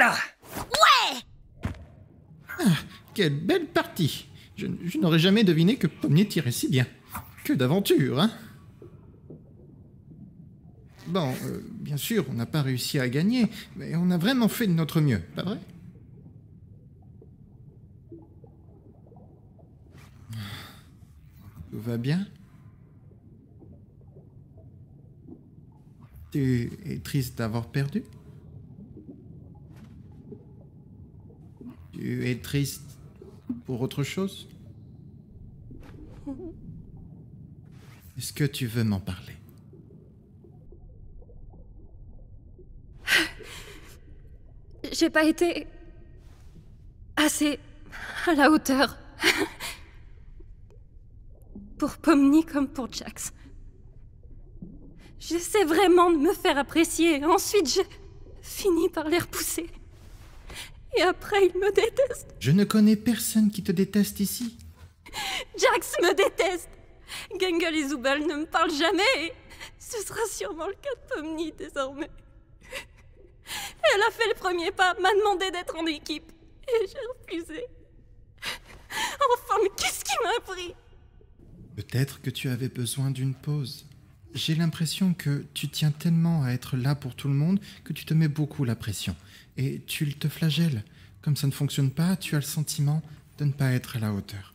là! Ouais! Ah, quelle belle partie! Je n'aurais jamais deviné que Pomnier tirait si bien. Que d'aventure, hein? Bon, bien sûr, on n'a pas réussi à gagner, mais on a vraiment fait de notre mieux, pas vrai? Tout va bien? Tu es triste d'avoir perdu? Tu es triste pour autre chose? Est-ce que tu veux m'en parler? J'ai pas été assez à la hauteur. Pour Pomni comme pour Jax. J'essaie vraiment de me faire apprécier. Ensuite, j'ai fini par les repousser. Et après, ils me détestent. Je ne connais personne qui te déteste ici. Jax me déteste. Gengel et Zubal ne me parlent jamais. Et ce sera sûrement le cas de Pomni désormais. Elle a fait le premier pas, m'a demandé d'être en équipe. Et j'ai refusé. Enfin, mais qu'est-ce qui m'a pris? Peut-être que tu avais besoin d'une pause. J'ai l'impression que tu tiens tellement à être là pour tout le monde que tu te mets beaucoup la pression. Et tu te flagelles. Comme ça ne fonctionne pas, tu as le sentiment de ne pas être à la hauteur.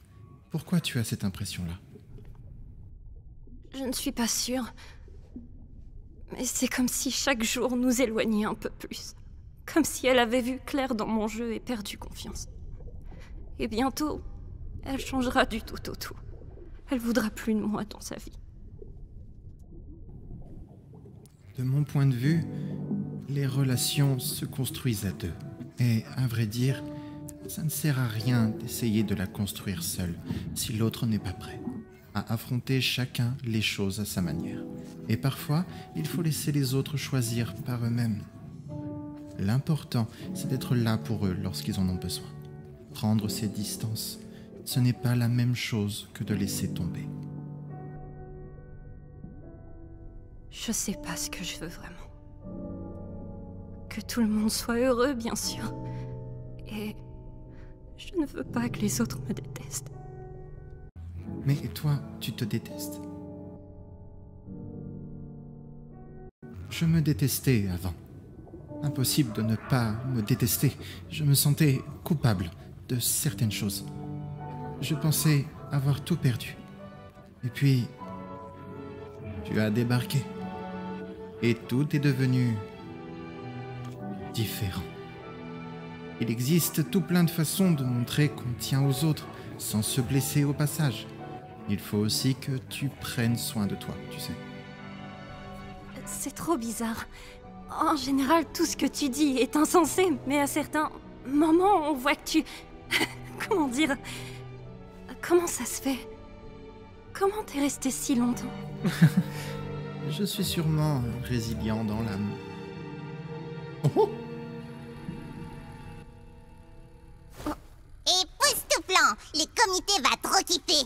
Pourquoi tu as cette impression-là? Je ne suis pas sûre. Mais c'est comme si chaque jour nous éloignait un peu plus. Comme si elle avait vu clair dans mon jeu et perdu confiance. Et bientôt, elle changera du tout au tout. Elle voudra plus de moi dans sa vie. De mon point de vue, les relations se construisent à deux. Et à vrai dire, ça ne sert à rien d'essayer de la construire seule si l'autre n'est pas prêt à affronter chacun les choses à sa manière. Et parfois, il faut laisser les autres choisir par eux-mêmes. L'important, c'est d'être là pour eux lorsqu'ils en ont besoin. Prendre ses distances, ce n'est pas la même chose que de laisser tomber. Je sais pas ce que je veux vraiment. Que tout le monde soit heureux, bien sûr. Et je ne veux pas que les autres me détestent. Mais toi, tu te détestes? Je me détestais avant. Impossible de ne pas me détester. Je me sentais coupable de certaines choses. Je pensais avoir tout perdu. Et puis, tu as débarqué. Et tout est devenu différent. Il existe tout plein de façons de montrer qu'on tient aux autres sans se blesser au passage. Il faut aussi que tu prennes soin de toi, tu sais. C'est trop bizarre. En général, tout ce que tu dis est insensé, mais à certains moments, on voit que tu... Comment dire? Comment ça se fait? Comment t'es resté si longtemps? Je suis sûrement résilient dans l'âme. Oh! Et pousse tout plan, les comités va trop kiffer.